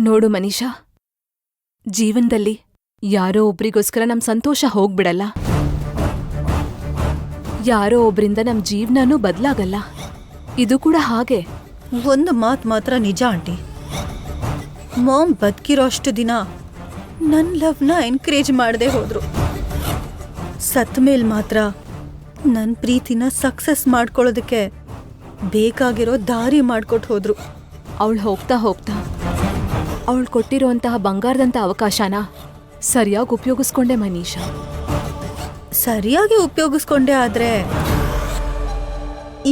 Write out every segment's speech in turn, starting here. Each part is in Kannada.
ನೋಡು ಮನೀಷಾ, ಜೀವನದಲ್ಲಿ ಯಾರೋ ಒಬ್ರಿಗೋಸ್ಕರ ನಮ್ ಸಂತೋಷ ಹೋಗ್ಬಿಡಲ್ಲ. ಯಾರೋ ಒಬ್ರಿಂದ ನಮ್ ಜೀವನನೂ ಬದ್ಲಾಗಲ್ಲ. ಇದು ಕೂಡ ಹಾಗೆ. ಒಂದು ಮಾತು ಮಾತ್ರ ನಿಜ ಆಂಟಿ. ಮಾಮ್ ಬದುಕಿರೋ ಅಷ್ಟು ದಿನ ನನ್ನ ಲವ್ನ ಎನ್ಕರೇಜ್ ಮಾಡದೆ ಹೋದ್ರು. ಸತ್ ಮೇಲ್ ಮಾತ್ರ ನನ್ನ ಪ್ರೀತಿನ ಸಕ್ಸಸ್ ಮಾಡ್ಕೊಳ್ಳೋದಕ್ಕೆ ಬೇಕಾಗಿರೋ ದಾರಿ ಮಾಡ್ಕೊಟ್ಟು ಹೋದ್ರು. ಅವಳು ಹೋಗ್ತಾ ಹೋಗ್ತಾ ಅವಳು ಕೊಟ್ಟಿರೋಂತಹ ಬಂಗಾರದಂಥ ಅವಕಾಶನ ಸರಿಯಾಗಿ ಉಪಯೋಗಿಸ್ಕೊಂಡೆ ಮನೀಷಾ. ಸರಿಯಾಗಿ ಉಪಯೋಗಿಸ್ಕೊಂಡೆ ಆದ್ರೆ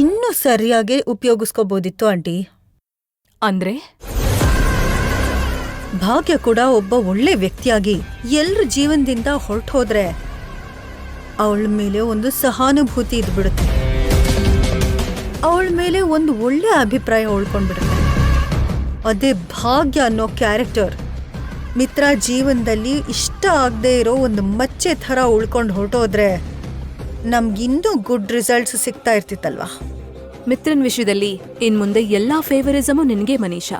ಇನ್ನೂ ಸರಿಯಾಗಿ ಉಪಯೋಗಿಸ್ಕೋಬೋದಿತ್ತು ಆಂಟಿ. ಅಂದ್ರೆ ಭಾಗ್ಯ ಕೂಡ ಒಬ್ಬ ಒಳ್ಳೆ ವ್ಯಕ್ತಿಯಾಗಿ ಎಲ್ರ ಜೀವನದಿಂದ ಹೊರಟು ಹೋದ್ರೆ ಅವಳ ಮೇಲೆ ಒಂದು ಸಹಾನುಭೂತಿ ಇದ್ಬಿಡುತ್ತೆ. ಅವಳ ಮೇಲೆ ಒಂದು ಒಳ್ಳೆ ಅಭಿಪ್ರಾಯ ಉಳ್ಕೊಂಡ್ಬಿಡುತ್ತೆ. ಅದೇ ಭಾಗ್ಯ ಅನ್ನೋ ಕ್ಯಾರೆಕ್ಟರ್ ಮಿತ್ರ ಜೀವನದಲ್ಲಿ ಇಷ್ಟ ಆಗದೆ ಇರೋ ಒಂದು ಮಚ್ಚೆ ಥರ ಉಳ್ಕೊಂಡು ಹೊರಟೋದ್ರೆ ನಮ್ಗಿನ್ನೂ ಗುಡ್ ರಿಸಲ್ಟ್ಸ್ ಸಿಗ್ತಾ ಇರ್ತಿತ್ತಲ್ವಾ. ಮಿತ್ರನ್ ವಿಷಯದಲ್ಲಿ ಇನ್ಮುಂದೆ ಎಲ್ಲಾ ಫೇವರಿಸಮು ನಿನ್ಗೆ ಮನೀಷಾ.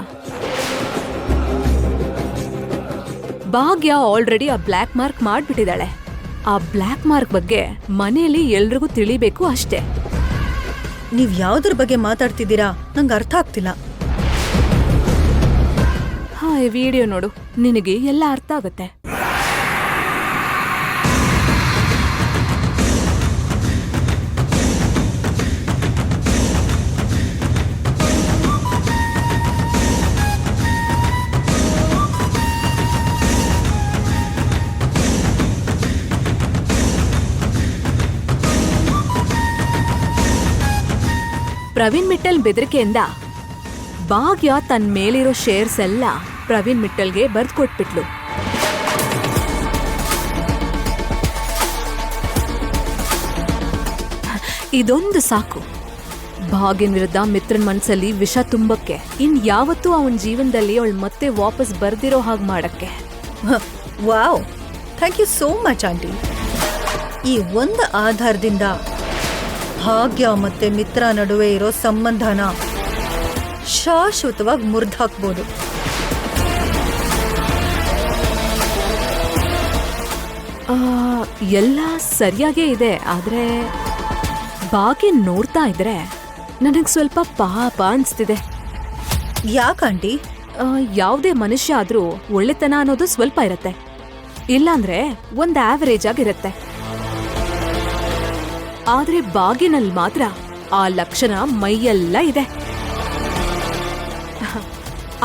ಭಾಗ್ಯ ಆಲ್ರೆಡಿ ಆ ಬ್ಲ್ಯಾಕ್ ಮಾರ್ಕ್ ಮಾಡ್ಬಿಟ್ಟಿದ್ದಾಳೆ. ಆ ಬ್ಲ್ಯಾಕ್ ಮಾರ್ಕ್ ಬಗ್ಗೆ ಮನೆಯಲ್ಲಿ ಎಲ್ರಿಗೂ ತಿಳಿಬೇಕು ಅಷ್ಟೇ. ನೀವ್ ಯಾವ್ದ್ರ ಬಗ್ಗೆ ಮಾತಾಡ್ತಿದ್ದೀರಾ ನಂಗೆ ಅರ್ಥ ಆಗ್ತಿಲ್ಲ. ಹಾ, ಈ ವಿಡಿಯೋ ನೋಡು, ನಿನಗೆ ಎಲ್ಲ ಅರ್ಥ ಆಗತ್ತೆ. ಪ್ರವೀಣ್ ಮಿಟ್ಟಲ್ ಬೆದರಿಕೆಯಿಂದ ಭಾಗ್ಯ ತನ್ನ ಮೇಲಿರೋ ಶೇರ್ಸ್ ಎಲ್ಲ ಪ್ರವೀಣ್ ಮಿಟ್ಟಲ್ಗೆ ಬರ್ದ್ಕೊಟ್ಬಿಟ್ಲು. ಇದೊಂದು ಸಾಕು ಭಾಗ್ಯನ್ ವಿರುದ್ಧ ಮಿತ್ರನ್ ಮನ್ಸಲ್ಲಿ ವಿಷ ತುಂಬಕ್ಕೆ, ಇನ್ ಯಾವತ್ತೂ ಅವನ ಜೀವನದಲ್ಲಿ ಅವಳು ಮತ್ತೆ ವಾಪಸ್ ಬರ್ದಿರೋ ಹಾಗೆ ಮಾಡಕ್ಕೆ. Wow, thank you so much aunty. ಈ ಒಂದು ಆಧಾರದಿಂದ ಭಾಗ್ಯ ಮತ್ತೆ ಮಿತ್ರ ನಡುವೆ ಇರೋ ಸಂಬಂಧನ ಶಾಶ್ವತವಾಗಿ ಮುರಿದಾಕ್ಬೋದು. ಎಲ್ಲ ಸರಿಯಾಗೇ ಇದೆ, ಆದ್ರೆ ಭಾಗ್ಯ ನೋಡ್ತಾ ಇದ್ರೆ ನನಗ್ ಸ್ವಲ್ಪ ಪಾಪ ಅನ್ಸ್ತಿದೆ. ಯಾಕಂಟಿ? ಯಾವುದೇ ಮನುಷ್ಯ ಆದ್ರೂ ಒಳ್ಳೆತನ ಅನ್ನೋದು ಸ್ವಲ್ಪ ಇರತ್ತೆ, ಇಲ್ಲಾಂದ್ರೆ ಒಂದ್ ಆವರೇಜ್ ಆಗಿರತ್ತೆ. ಆದ್ರೆ ಭಾಗ್ಯನಲ್ಲಿ ಮಾತ್ರ ಆ ಲಕ್ಷಣ ಮೈಯೆಲ್ಲ ಇದೆ.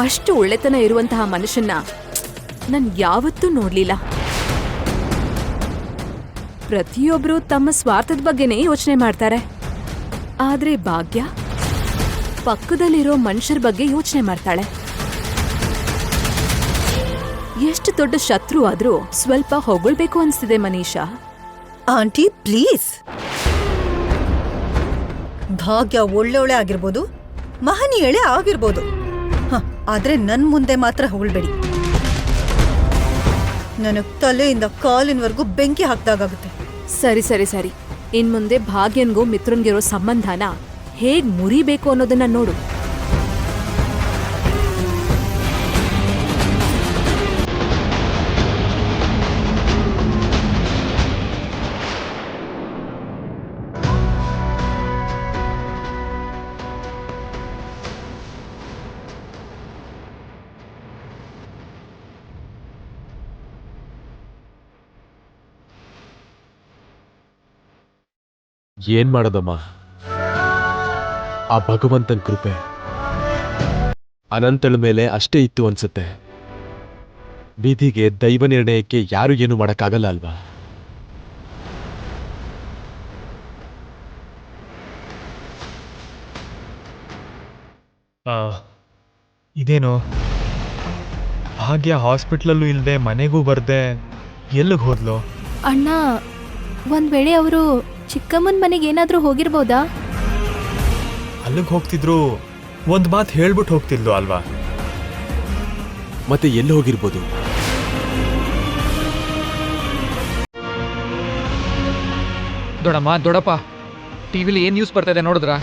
ಅಷ್ಟು ಒಳ್ಳೆತನ ಇರುವಂತಹ ಮನುಷ್ಯನ್ನ ನನ್ ಯಾವತ್ತೂ ನೋಡ್ಲಿಲ್ಲ. ಪ್ರತಿಯೊಬ್ರು ತಮ್ಮ ಸ್ವಾರ್ಥದ ಬಗ್ಗೆನೇ ಯೋಚನೆ ಮಾಡ್ತಾರೆ, ಆದ್ರೆ ಭಾಗ್ಯ ಪಕ್ಕದಲ್ಲಿರೋ ಮನುಷ್ಯರ ಬಗ್ಗೆ ಯೋಚನೆ ಮಾಡ್ತಾಳೆ. ಎಷ್ಟು ದೊಡ್ಡ ಶತ್ರು ಆದ್ರೂ ಸ್ವಲ್ಪ ಹೊಗಳ್ಬೇಕು ಅನ್ಸ್ತಿದೆ ಮನೀಷಾ. ಆಂಟಿ ಪ್ಲೀಸ್, ಭಾಗ್ಯ ಒಳ್ಳೆ ಆಗಿರ್ಬೋದು, ಮಹನೀಯಳೆ ಆಗಿರ್ಬೋದು, ಆದ್ರೆ ನನ್ ಮುಂದೆ ಮಾತ್ರ ಹೊಗಳ್ಬೇಡಿ. ನನಗ್ ತಲೆಯಿಂದ ಕಾಲಿನವರೆಗೂ ಬೆಂಕಿ ಹಾಕ್ದಾಗುತ್ತೆ. ಸರಿ ಸರಿ ಸರಿ, ಇನ್ಮುಂದೆ ಭಾಗ್ಯನ್ಗೂ ಮಿತ್ರನ್ಗಿರೋ ಸಂಬಂಧನ ಹೇಗ್ ಮುರಿಬೇಕು ಅನ್ನೋದನ್ನ ನೋಡು. ಏನ್ ಮಾಡೋದಮ್ಮ, ಆ ಭಗವಂತನ ಕೃಪೆ ಅನಂತಳ ಮೇಲೆ ಅಷ್ಟೇ ಇತ್ತು ಅನ್ಸುತ್ತೆ. ಬೀದಿಗೆ ದೈವ ನಿರ್ಣಯಕ್ಕೆ ಯಾರು ಏನು ಮಾಡಕ್ಕಾಗಲ್ಲ ಅಲ್ವಾ? ಇದೇನು ಭಾಗ್ಯ ಹಾಸ್ಪಿಟ್ಲಲ್ಲೂ ಇಲ್ಲದೆ ಮನೆಗೂ ಬರ್ದೆ ಎಲ್ಲಿಗೆ ಹೋದ್ಲು? ಅಣ್ಣ, ಒಂದ್ ವೇಳೆ ಅವರು ಚಿಕ್ಕಮ್ಮನ ಮನೆಗೆ ಏನಾದ್ರೂ ಹೋಗಿರ್ಬೋದಾ? ಅಲ್ಲಿಗೆ ಹೋಗ್ತಿದ್ರು ಒಂದ್ ಮಾತು ಹೇಳ್ಬಿಟ್ಟು ಹೋಗ್ತಿದ್ಲು ಅಲ್ವಾ? ಮತ್ತೆ ಎಲ್ಲಿ ಹೋಗಿರ್ಬೋದು? ದೊಡ್ಡಪ್ಪ, ಟಿವಿಲಿ ಏನ್ ನ್ಯೂಸ್ ಬರ್ತಾ ಇದೆ ನೋಡಿದ್ರಾ?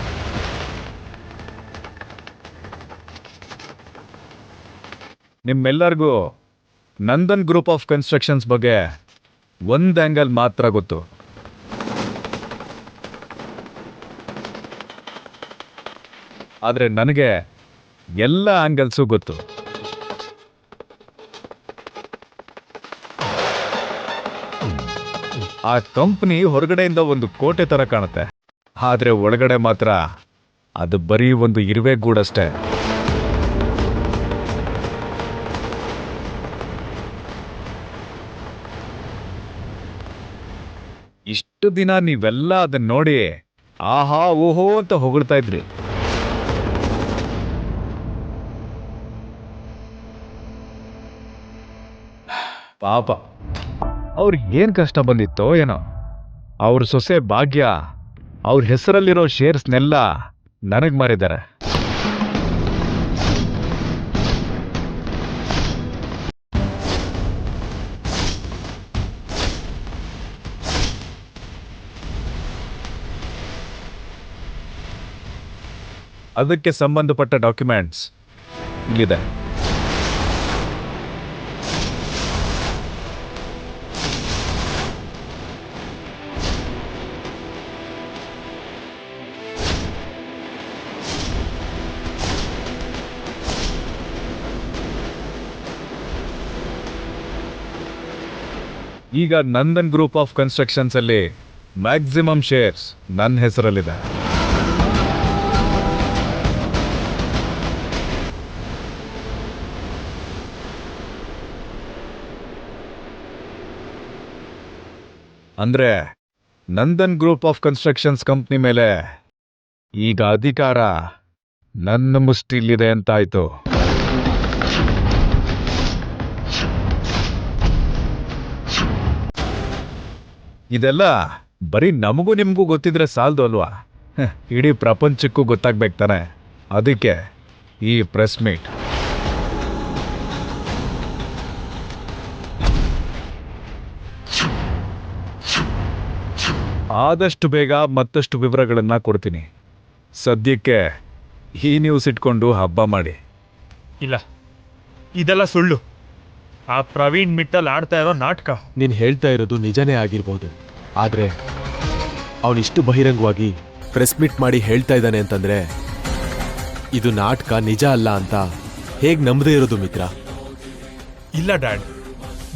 ನಿಮ್ಮೆಲ್ಲರಿಗೂ ನಂದನ್ ಗ್ರೂಪ್ ಆಫ್ ಕನ್ಸ್ಟ್ರಕ್ಷನ್ಸ್ ಬಗ್ಗೆ ಒಂದು ಆ್ಯಂಗಲ್ ಮಾತ್ರ ಗೊತ್ತು. ಆದರೆ ನನಗೆ ಎಲ್ಲ ಆ್ಯಂಗಲ್ಸು ಗೊತ್ತು. ಆ ಕಂಪ್ನಿ ಹೊರಗಡೆಯಿಂದ ಒಂದು ಕೋಟೆ ಥರ ಕಾಣುತ್ತೆ, ಆದರೆ ಒಳಗಡೆ ಮಾತ್ರ ಅದು ಬರೀ ಒಂದು ಇರುವೆ ಗೂಡಷ್ಟೇ. ಇಷ್ಟು ದಿನ ನೀವೆಲ್ಲ ಅದನ್ನ ನೋಡಿ ಆಹಾ ಓಹೋ ಅಂತ ಹೊಗಳ್ತಾ ಇದ್ರಿ. ಪಾಪ ಅವ್ರಿಗೆ ಏನು ಕಷ್ಟ ಬಂದಿತ್ತೋ ಏನೋ. ಅವ್ರ ಸೊಸೆ ಭಾಗ್ಯ ಅವ್ರ ಹೆಸರಲ್ಲಿರೋ ಶೇರ್ಸ್ನೆಲ್ಲ ನನಗೆ ಮಾರಿದ್ದಾರೆ. ಅದಕ್ಕೆ ಸಂಬಂಧಪಟ್ಟ ಡಾಕ್ಯುಮೆಂಟ್ಸ್ ಇಲ್ಲಿದೆ. ಈಗ ನಂದನ್ ಗ್ರೂಪ್ ಆಫ್ ಕನ್ಸ್ಟ್ರಕ್ಷನ್ಸ್ ಅಲ್ಲಿ ಮ್ಯಾಕ್ಸಿಮಮ್ ಶೇರ್ಸ್ ನನ್ನ ಹೆಸರಲ್ಲಿದೆ. ಅಂದ್ರೆ Nandan group of constructions company ಮೇಲೆ ಈಗ ಅಧಿಕಾರ ನನ್ನ ಮುಷ್ಟಿಲಿದೆ ಅಂತಾಯ್ತು. ಇದೆಲ್ಲ ಬರೀ ನಮಗೂ ನಿಮಗೂ ಗೊತ್ತಿದ್ರೆ ಸಾಲದು ಅಲ್ವಾ, ಇಡೀ ಪ್ರಪಂಚಕ್ಕೂ ಗೊತ್ತಾಗ್ಬೇಕು ತಾನೆ. ಅದಕ್ಕೆ ಈ ಪ್ರೆಸ್ ಮೀಟ್. ಆದಷ್ಟು ಬೇಗ ಮತ್ತಷ್ಟು ವಿವರಗಳನ್ನು ಕೊಡ್ತೀನಿ. ಸದ್ಯಕ್ಕೆ ಈ ನ್ಯೂಸ್ ಇಟ್ಕೊಂಡು ಹಬ್ಬ ಮಾಡಿ. ಇಲ್ಲ, ಇದೆಲ್ಲ ಸುಳ್ಳು. ಆ ಪ್ರವೀಣ್ ಮಿಟ್ಟಲ್ ಆಡ್ತಾ ಇರೋ ನಾಟಕ. ನೀನು ಹೇಳ್ತಾ ಇರೋದು ನಿಜನೇ ಆಗಿರ್ಬೋದು, ಆದರೆ ಅವನಿಷ್ಟು ಬಹಿರಂಗವಾಗಿ ಪ್ರೆಸ್ ಮೀಟ್ ಮಾಡಿ ಹೇಳ್ತಾ ಇದ್ದಾನೆ ಅಂತಂದ್ರೆ ಇದು ನಾಟಕ ನಿಜ ಅಲ್ಲ ಅಂತ ಹೇಗೆ ನಂಬದೇ ಇರೋದು ಮಿತ್ರ? ಇಲ್ಲ ಡ್ಯಾಡ್,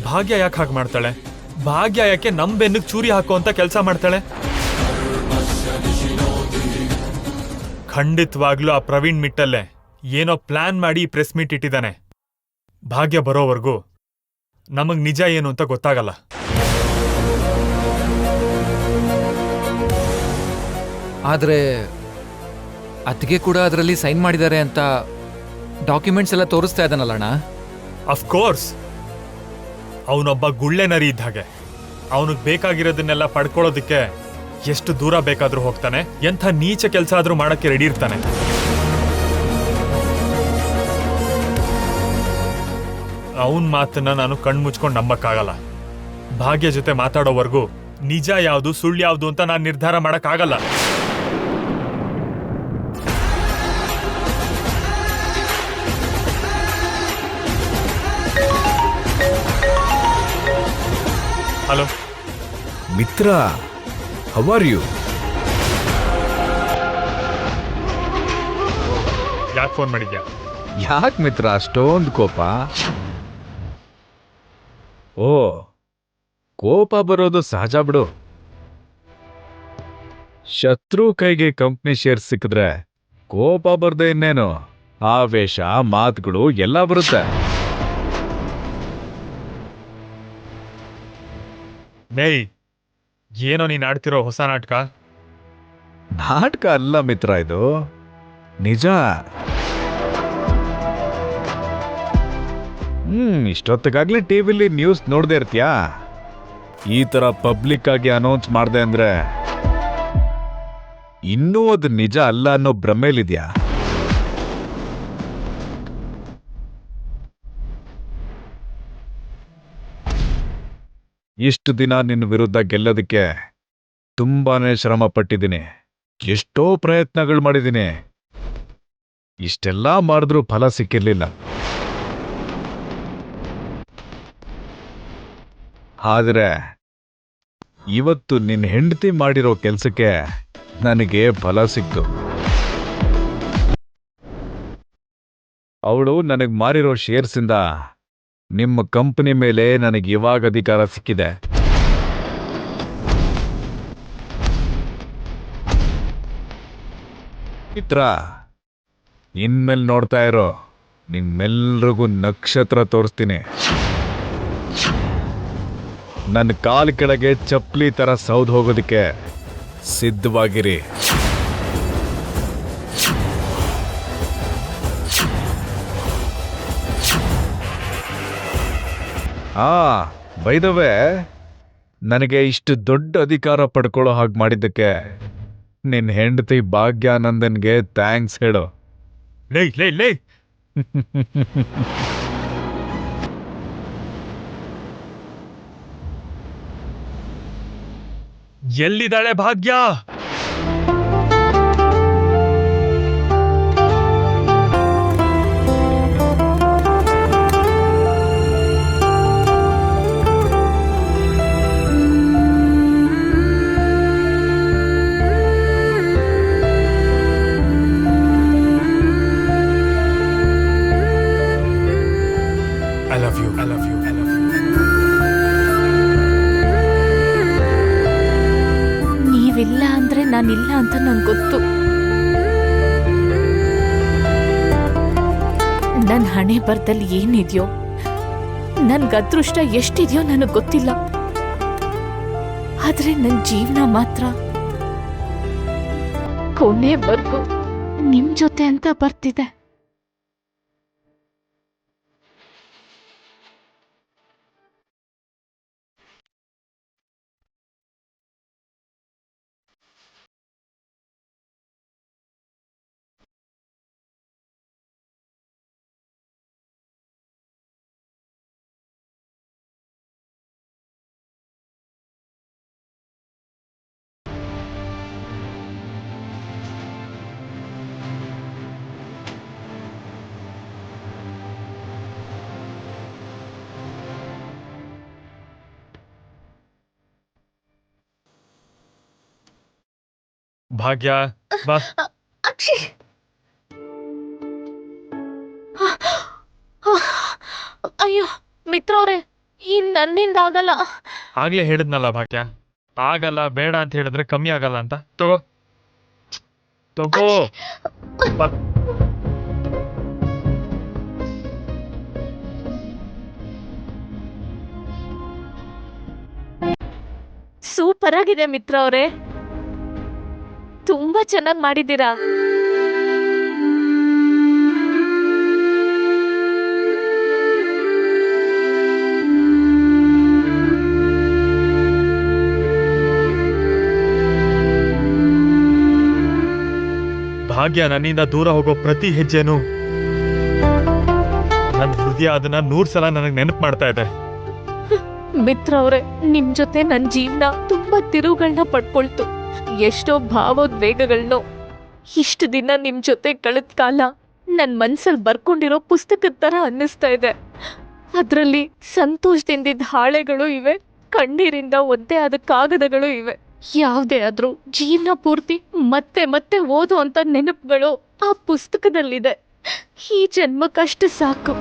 ಭಾಗ್ಯ ಯಾಕೆ ಹಾಗೆ ಮಾಡ್ತಾಳೆ? ಭಾಗ್ಯ ಯಾಕೆ ನಮ್ಮ ಬೆನ್ನಿಗೆ ಚೂರಿ ಹಾಕೋ ಅಂತ ಕೆಲಸ ಮಾಡ್ತಾಳೆ? ಖಂಡಿತವಾಗ್ಲೂ ಆ ಪ್ರವೀಣ್ ಮಿಟ್ಟಲ್ಲೇ ಏನೋ ಪ್ಲಾನ್ ಮಾಡಿ ಪ್ರೆಸ್ ಮೀಟ್ ಇಟ್ಟಿದ್ದಾನೆ. ಭಾಗ್ಯ ಬರೋವರೆಗೂ ನಮಗ್ ನಿಜ ಏನು ಅಂತ ಗೊತ್ತಾಗಲ್ಲ. ಆದರೆ ಅತ್ತಿಗೆ ಕೂಡ ಅದರಲ್ಲಿ ಸೈನ್ ಮಾಡಿದ್ದಾರೆ ಅಂತ ಡಾಕ್ಯುಮೆಂಟ್ಸ್ ಎಲ್ಲ ತೋರಿಸ್ತಾ ಇದ್ದಾನಲ್ಲಣ್ಣ. ಅಫ್ಕೋರ್ಸ್, ಅವನೊಬ್ಬ ಗುಳ್ಳೆ ನರಿ ಇದ್ದ ಹಾಗೆ. ಅವನಿಗೆ ಬೇಕಾಗಿರೋದನ್ನೆಲ್ಲ ಪಡ್ಕೊಳ್ಳೋದಕ್ಕೆ ಎಷ್ಟು ದೂರ ಬೇಕಾದ್ರೂ ಹೋಗ್ತಾನೆ, ಎಂಥ ನೀಚ ಕೆಲಸ ಆದ್ರೂ ಮಾಡಕ್ಕೆ ರೆಡಿ ಇರ್ತಾನೆ. ಅವನ್ ಮಾತನ್ನ ನಾನು ಕಣ್ಮುಚ್ಕೊಂಡು ನಂಬಕ್ಕಾಗಲ್ಲ. ಭಾಗ್ಯ ಜೊತೆ ಮಾತಾಡೋವರೆಗೂ ನಿಜ ಯಾವುದು ಸುಳ್ಳು ಯಾವುದು ಅಂತ ನಾನು ನಿರ್ಧಾರ ಮಾಡಕ್ಕಾಗಲ್ಲ. ಹಲೋ ಮಿತ್ರ, ಹೌ ಆರ್ ಯು? ಯಾಕೆ ಫೋನ್ ಮಾಡಿದ್ಯಾ? ಯಾಕೆ ಮಿತ್ರ ಅಷ್ಟೊಂದು ಕೋಪ? ಓ, ಕೋಪ ಬರೋದು ಸಹಜ ಬಿಡು. ಶತ್ರು ಕೈಗೆ ಕಂಪ್ನಿ ಶೇರ್ಸ್ ಸಿಕ್ಕಿದ್ರೆ ಕೋಪ ಬರ್ದೆ ಇನ್ನೇನು, ಆವೇಶ, ಮಾತುಗಳು ಎಲ್ಲ ಬರುತ್ತೆ. ಮೇಯ್, ಏನೋ ನೀನು ಆಡ್ತಿರೋ ಹೊಸ ನಾಟಕ? ನಾಟಕ ಅಲ್ಲ ಮಿತ್ರ, ಇದು ನಿಜ. ಇಷ್ಟೊತ್ತಿಗಾಗ್ಲೇ ಟಿವಿಲಿ ನ್ಯೂಸ್ ನೋಡ್ದೆ ಇರ್ತೀಯಾ? ಈ ತರ ಪಬ್ಲಿಕ್ ಆಗಿ ಅನೌನ್ಸ್ ಮಾಡ್ದೆ ಅಂದ್ರೆ ಇನ್ನೂ ಅದು ನಿಜ ಅಲ್ಲ ಅನ್ನೋ ಭ್ರಮೇಲಿದ್ಯಾ? ಇಷ್ಟು ದಿನ ನಿನ್ನ ವಿರುದ್ಧ ಗೆಲ್ಲೋದಕ್ಕೆ ತುಂಬಾನೇ ಶ್ರಮ ಪಟ್ಟಿದ್ದೀನಿ, ಎಷ್ಟೋ ಪ್ರಯತ್ನಗಳು ಮಾಡಿದ್ದೀನಿ. ಇಷ್ಟೆಲ್ಲ ಮಾಡಿದ್ರೂ ಫಲ ಸಿಕ್ಕಿರ್ಲಿಲ್ಲ. ಆದರೆ ಇವತ್ತು ನಿನ್ನ ಹೆಂಡತಿ ಮಾಡಿರೋ ಕೆಲಸಕ್ಕೆ ನನಗೆ ಫಲ ಸಿಕ್ತು. ಅವಳು ನನಗೆ ಮಾರಿರೋ ಶೇರ್ಸಿಂದ ನಿಮ್ಮ ಕಂಪನಿ ಮೇಲೆ ನನಗೆ ಇವಾಗ ಅಧಿಕಾರ ಸಿಕ್ಕಿದೆ. ಮಿತ್ರ, ಇನ್ಮೇಲೆ ನೋಡ್ತಾ ಇರೋ, ನಿಮ್ಮೆಲ್ರಿಗೂ ನಕ್ಷತ್ರ ತೋರಿಸ್ತೀನಿ. ನನ್ನ ಕಾಲು ಕೆಳಗೆ ಚಪ್ಪಲಿ ಥರ ಸೌದು ಹೋಗೋದಕ್ಕೆ ಸಿದ್ಧವಾಗಿರಿ. ಬೈ ದ ವೇ, ನನಗೆ ಇಷ್ಟು ದೊಡ್ಡ ಅಧಿಕಾರ ಪಡ್ಕೊಳ್ಳೋ ಹಾಗೆ ಮಾಡಿದ್ದಕ್ಕೆ ನಿನ್ನ ಹೆಂಡತಿ ಭಾಗ್ಯಾನಂದನ್ಗೆ ಥ್ಯಾಂಕ್ಸ್ ಹೇಳು. ಲೇ ಲೇ ಲೇ ಎಲ್ಲಿದ್ದಾಳೆ ಭಾಗ್ಯ? I love you. I love you. I love you. ನೀವಿಲ್ಲ ಅಂದ್ರೆ ನಾನಿಲ್ಲ ಅಂತ ನಂಗೆ ಗೊತ್ತು. ನನ್ನ ಹಣೆ ಬರ್ದಲ್ಲಿ ಏನಿದೆಯೋ, ನನ್ಗೆ ಅದೃಷ್ಟ ಎಷ್ಟಿದೆಯೋ ನನಗೆ ಗೊತ್ತಿಲ್ಲ. ಆದ್ರೆ ನನ್ನ ಜೀವನ ಮಾತ್ರ ಕೊನೆವರೆಗೂ ನಿಮ್ ಜೊತೆ ಅಂತ ಬರ್ತಿದೆ. ಭಾಗ್ಯ ಬಾ. ಅಯ್ಯೋ ಮಿತ್ರ ಅವ್ರೆ, ಈ ನನ್ನಿಂದ ಆಗಲ್ಲ. ಆಗ್ಲೇ ಹೇಳಿದ್ನಲ್ಲ ಭಾಗ್ಯ, ಆಗಲ್ಲ ಬೇಡ ಅಂತ ಹೇಳಿದ್ರೆ ಕಮ್ಮಿ ಆಗಲ್ಲ ಅಂತ. ತಗೋ ತಗೋ. ಸೂಪರ್ ಆಗಿದೆ ಮಿತ್ರ ಅವ್ರೆ, ತುಂಬಾ ಚೆನ್ನಾಗಿ ಮಾಡಿದ್ದೀರಾ. ಭಾಗ್ಯ ನನ್ನಿಂದ ದೂರ ಹೋಗೋ ಪ್ರತಿ ಹೆಜ್ಜೆನೂ ನನ್ನ ಹೃದಯ ಅದನ್ನ 100 ಸಲ ನನಗೆ ನೆನಪು ಮಾಡ್ತಾ ಇದೆ. ಮಿತ್ರ ಅವ್ರೆ, ನಿಮ್ ಜೊತೆ ನನ್ನ ಜೀವನ ತುಂಬಾ ತಿರುವುಗಳನ್ನ ಪಡ್ಕೊಳ್ತು. ಎಷ್ಟೋ ಭಾವೋದ್ವೇಗಗಳನ್ನೋ ಇಷ್ಟು ದಿನ ನಿಮ್ ಜೊತೆ ಕಳೆದ ಕಾಲ ನನ್ ಮನ್ಸಲ್ಲಿ ಬರ್ಕೊಂಡಿರೋ ಪುಸ್ತಕದ ತರ ಅನ್ನಿಸ್ತಾ ಇದೆ. ಅದ್ರಲ್ಲಿ ಸಂತೋಷದಿಂದಿದ್ದ ಹಾಳೆಗಳು ಇವೆ, ಕಣ್ಣೀರಿಂದ ಒದ್ದೆ ಆದ ಕಾಗದಗಳು ಇವೆ. ಯಾವುದೇ ಆದ್ರೂ ಜೀವನ ಪೂರ್ತಿ ಮತ್ತೆ ಮತ್ತೆ ಓದೋ ಅಂತ ನೆನಪುಗಳು ಆ ಪುಸ್ತಕದಲ್ಲಿದೆ. ಈ ಜನ್ಮಕ್ಕಷ್ಟು ಸಾಕು.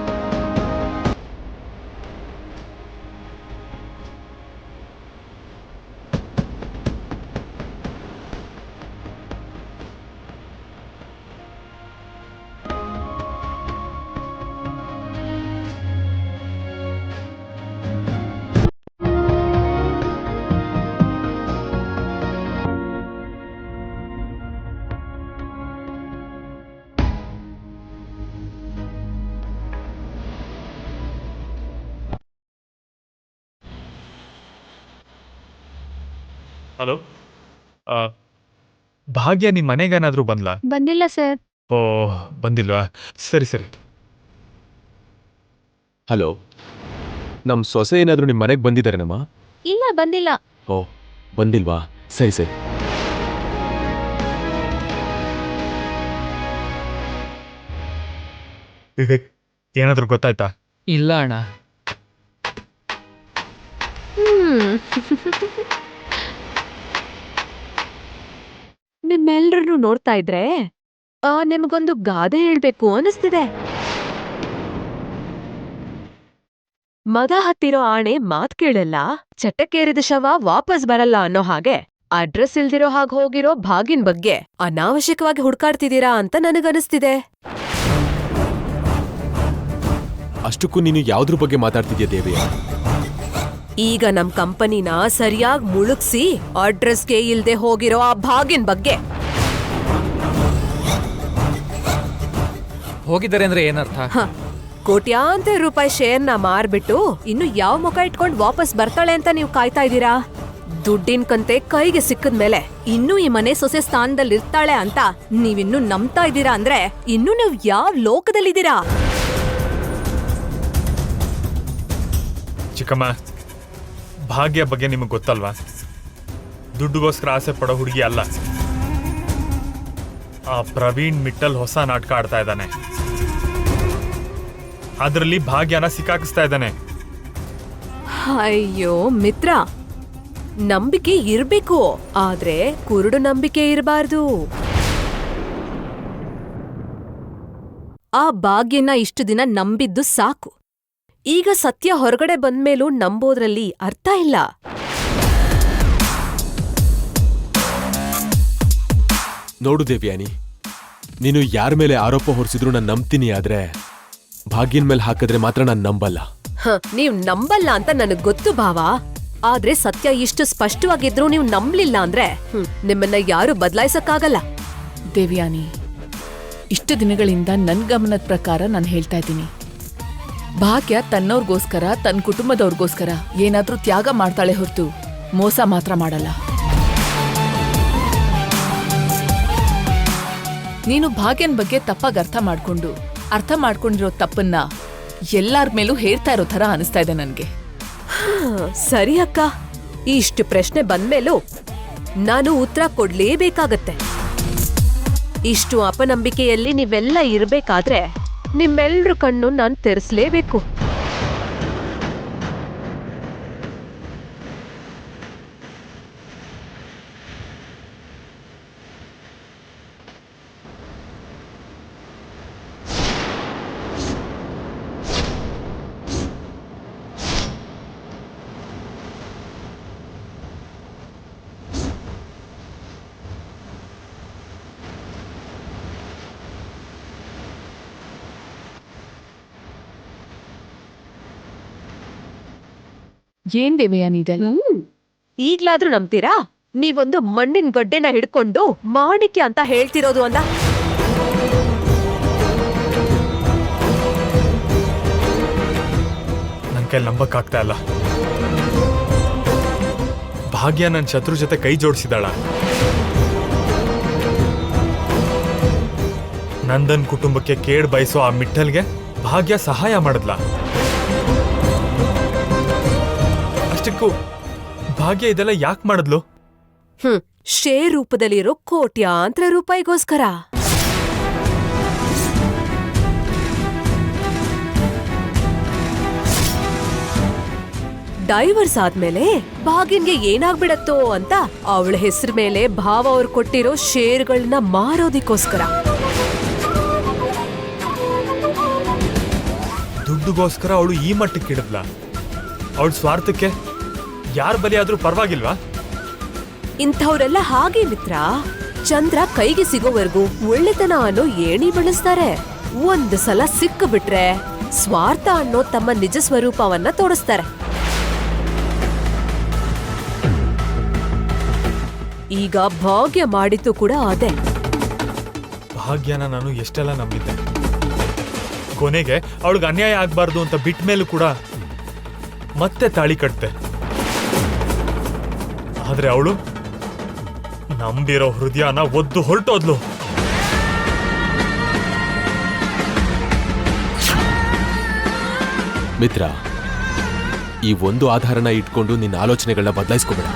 ಹಲೋ, ಭಾಗ್ಯ ನಿಮ್ಮ ಮನೆಗೇನಾದ್ರೂ ಬಂದ್ಲಾ? ಬಂದಿಲ್ಲ ಸರ್. ಓ, ಬಂದಿಲ್ವಾ? ಸರಿ ಸರಿ. ಹಲೋ, ನಮ್ಮ ಸೊಸೆ ಏನಾದರೂ ನಿಮ್ಮ ಮನೆಗೆ ಬಂದಿದ್ದಾರೇನಮ್ಮ? ಇಲ್ಲ, ಬಂದಿಲ್ಲ. ಓ, ಬಂದಿಲ್ವಾ? ಸರಿ ಸರಿ. ವಿವೇಕ್, ಏನಾದ್ರೂ ಗೊತ್ತಾಯ್ತಾ? ಇಲ್ಲ ಅಣ್ಣ. ನಿಮ್ಮೆಲ್ರನ್ನೂ ನೋಡ್ತಾ ಇದ್ರೆ ನಿಮ್ಗೊಂದು ಗಾದೆ ಹೇಳ್ಬೇಕು ಅನಿಸ್ತಿದೆ. ಮದ ಹತ್ತಿರೋ ಆಣೆ ಮಾತ್ ಕೇಳಲ್ಲ, ಚಟಕ್ಕೇರಿದ ಶವ ವಾಪಸ್ ಬರಲ್ಲ ಅನ್ನೋ ಹಾಗೆ ಅಡ್ರೆಸ್ ಇಲ್ದಿರೋ ಹಾಗೆ ಹೋಗಿರೋ ಭಾಗಿನ್ ಬಗ್ಗೆ ಅನಾವಶ್ಯಕವಾಗಿ ಹುಡ್ಕಾಡ್ತಿದ್ದೀರಾ ಅಂತ ನನಗನಿಸ್ತಿದೆ. ಅಷ್ಟಕ್ಕೂ ನೀನು ಯಾವ್ದ್ರ ಬಗ್ಗೆ ಮಾತಾಡ್ತಿದ್ಯಾ ದೇವಿ? ಈಗ ನಮ್ ಕಂಪನಿನ ಸರಿಯಾಗಿ ಮುಳುಗ್ಸಿ ಅಡ್ರೆಸ್ಗೆ ಇಲ್ದೆ ಹೋಗಿರೋ ಆ ಭಾಗಿನ್ ಬಗ್ಗೆ. ಹೋಗಿದ್ದಾರೆ ಅಂದ್ರೆ ಏನರ್ಥ? ಕೋಟ್ಯಾಂತರ ರೂಪಾಯಿ ಶೇರ್ನ ಮಾರ್ಬಿಟ್ಟು ಇನ್ನು ಯಾವ ಮುಖ ಇಟ್ಕೊಂಡ್ ವಾಪಸ್ ಬರ್ತಾಳೆ ಅಂತ ನೀವು ಕಾಯ್ತಾ ಇದ್ದೀರಾ? ದುಡ್ಡಿನ ಕಂತೆ ಕೈಗೆ ಸಿಕ್ಕದ್ಮೇಲೆ ಇನ್ನೂ ಈ ಮನೆ ಸೊಸೆ ಸ್ಥಾನದಲ್ಲಿ ಇರ್ತಾಳೆ ಅಂತ ನೀವಿನ್ನೂ ನಂಬ್ತಾ ಇದ್ದೀರಾ ಅಂದ್ರೆ ಇನ್ನು ನೀವು ಯಾವ ಲೋಕದಲ್ಲಿದ್ದೀರಾ? ಚಿಕ್ಕಮ್ಮ, ಭಾಗ್ಯ ಬಗ್ಗೆ ನಿಮಗೆ ಗೊತ್ತಲ್ವಾ? ದುಡ್ಡುಗೋಸ್ಕರ ಆಸೆ ಪಡೋ ಹುಡುಗಿ ಅಲ್ಲ. ಆ ಪ್ರವೀಣ್ ಮಿಟ್ಟಲ್ ಹೊಸ ನಾಟಕ ಆಡ್ತಾ ಇದ್ದಾನೆ. ಅದರಲ್ಲಿ ಭಾಗ್ಯನ ಸಿಕ್ಕಾಕಿಸ್ತಾ ಇದ್ದಾನೆ. ಅಯ್ಯೋ ಮಿತ್ರ, ನಂಬಿಕೆ ಇರ್ಬೇಕು, ಆದ್ರೆ ಕುರುಡು ನಂಬಿಕೆ ಇರಬಾರ್ದು. ಆ ಭಾಗ್ಯನ ಇಷ್ಟು ದಿನ ನಂಬಿದ್ದು ಸಾಕು. ಈಗ ಸತ್ಯ ಹೊರಗಡೆ ಬಂದ್ಮೇಲೂ ನಂಬೋದ್ರಲ್ಲಿ ಅರ್ಥ ಇಲ್ಲ. ನೋಡು ದೇವ್ಯಾನಿ, ನೀನು ಯಾರ ಮೇಲೆ ಆರೋಪ ಹೊರಿಸಿದ್ರು ನಾನು ನಂಬ್ತೀನಿ, ಆದ್ರೆ ಭಾಗ್ಯನ್ ಮೇಲೆ ಹಾಕಿದ್ರೆ ಮಾತ್ರ ನಾನು ನಂಬಲ್ಲ. ನೀವ್ ನಂಬಲ್ಲ ಅಂತ ನನಗ್ ಗೊತ್ತು ಭಾವ, ಆದ್ರೆ ಸತ್ಯ ಇಷ್ಟು ಸ್ಪಷ್ಟವಾಗಿದ್ರು ನೀವು ನಂಬ್ಲಿಲ್ಲ ಅಂದ್ರೆ ನಿಮ್ಮನ್ನ ಯಾರು ಬದಲಾಯಿಸಕ್ಕಾಗಲ್ಲ. ದೇವ್ಯಾನಿ, ಇಷ್ಟು ದಿನಗಳಿಂದ ನನ್ ಗಮನದ ಪ್ರಕಾರ ನಾನು ಹೇಳ್ತಾ ಇದ್ದೀನಿ, ಭಾಗ್ಯ ತನ್ನವ್ರಿಗೋಸ್ಕರ ತನ್ನ ಕುಟುಂಬದವ್ರಿಗೋಸ್ಕರ ಏನಾದ್ರೂ ತ್ಯಾಗ ಮಾಡ್ತಾಳೆ ಹೊರತು ಮೋಸ ಮಾತ್ರ ಮಾಡಲ್ಲ. ನೀನು ಭಾಗ್ಯನ್ ಬಗ್ಗೆ ತಪ್ಪಾಗಿ ಅರ್ಥ ಮಾಡ್ಕೊಂಡಿರೋ ತಪ್ಪನ್ನ ಎಲ್ಲಾರ ಮೇಲೂ ಹೇಳ್ತಾ ಇರೋ ತರ ಅನಿಸ್ತಾ ಇದೆ ನನ್ಗೆ. ಸರಿ ಅಕ್ಕ, ಇಷ್ಟು ಪ್ರಶ್ನೆ ಬಂದ್ಮೇಲೂ ನಾನು ಉತ್ತರ ಕೊಡ್ಲೇಬೇಕಾಗತ್ತೆ. ಇಷ್ಟು ಅಪನಂಬಿಕೆಯಲ್ಲಿ ನೀವೆಲ್ಲ ಇರ್ಬೇಕಾದ್ರೆ ನಿಮ್ಮೆಲ್ರ ಕಣ್ಣು ನಾನು ತೆರೆಸ್ಲೇಬೇಕು. ಏನ್ ದೇವ್ಯಾನಿ ಇದೆ? ಈಗ್ಲಾದ್ರೂ ನಂಬ್ತೀರಾ? ನೀವೊಂದು ಮಣ್ಣಿನ ಗಡ್ಡೆನ ಹಿಡ್ಕೊಂಡು ಮಾಣಿಕ್ಯ ಅಂತ ಹೇಳ್ತಿರೋದು ಅಲ್ಲ. ನನ್ ಕೈಲಿ ನಂಬಕ್ಕಾಗ್ತಾ ಇಲ್ಲ. ಭಾಗ್ಯ ನನ್ನ ಶತ್ರು ಜೊತೆ ಕೈ ಜೋಡಿಸಿದಾಳ. ನಂದನ್ ಕುಟುಂಬಕ್ಕೆ ಕೇಡ್ ಬಯಸೋ ಆ ಮಿಟ್ಟಲ್ಗೆ ಭಾಗ್ಯ ಸಹಾಯ ಮಾಡಿದ್ಲ. ಅಷ್ಟಕ್ಕೂ ಭಾಗ್ಯ ಇದೆಲ್ಲ ಯಾಕೆ ಮಾಡಿದ್ಲು? ಶೇರ್ ರೂಪದಲ್ಲಿರೋ ಕೋಟ್ಯಾಂತರ ರೂಪಾಯಿಗೋಸ್ಕರ. ಡೈವರ್ಸ್ ಆದ್ಮೇಲೆ ಭಾಗ್ಯನ್ಗೆ ಏನಾಗ್ಬಿಡತ್ತೋ ಅಂತ ಅವಳ ಹೆಸರು ಮೇಲೆ ಭಾವ ಅವ್ರು ಕೊಟ್ಟಿರೋ ಶೇರ್ಗಳನ್ನ ಮಾರೋದಿಕ್ಕೋಸ್ಕರ. ದುಡ್ಡುಗೋಸ್ಕರ ಅವಳು ಈ ಮಟ್ಟಕ್ಕೆ ಇಡದ್ಲ. ಅವಳ ಸ್ವಾರ್ಥಕ್ಕೆ ಯಾರ ಬಲಿ ಆದ್ರೂ ಪರವಾಗಿಲ್ವಾ? ಇಂಥವ್ರೆಲ್ಲ ಹಾಗೆ ಮಿತ್ರ, ಚಂದ್ರ ಕೈಗೆ ಸಿಗೋವರೆಗೂ ಒಳ್ಳೆತನ ಅನ್ನೋ ಏಣಿ ಬಳಸ್ತಾರೆ. ಒಂದು ಸಲ ಸಿಕ್ಕು ಬಿಟ್ರೆ ಸ್ವಾರ್ಥ ಅನ್ನೋ ತಮ್ಮ ನಿಜ ಸ್ವರೂಪವನ್ನ ತೋರಿಸ್ತಾರೆ. ಈಗ ಭಾಗ್ಯ ಮಾಡಿದ್ದು ಕೂಡ ಅದೇ. ಭಾಗ್ಯನ ನಾನು ಎಷ್ಟೆಲ್ಲ ನಂಬಿದ್ದೆ. ಕೊನೆಗೆ ಅವಳಿಗೆ ಅನ್ಯಾಯ ಆಗ್ಬಾರ್ದು ಅಂತ ಬಿಟ್ಟ ಮೇಲೂ ಕೂಡ ಮತ್ತೆ ತಾಳಿ ಕಟ್ತೆ. ಆದ್ರೆ ಅವಳು ನಂಬಿರೋ ಹೃದಯನ ಒದ್ದು ಹೊರಟೋದ್ಲು. ಮಿತ್ರ, ಈ ಒಂದು ಆಧಾರನ ಇಟ್ಕೊಂಡು ನಿನ್ನ ಆಲೋಚನೆಗಳನ್ನ ಬದಲಾಯಿಸ್ಕೋಬೇಡ.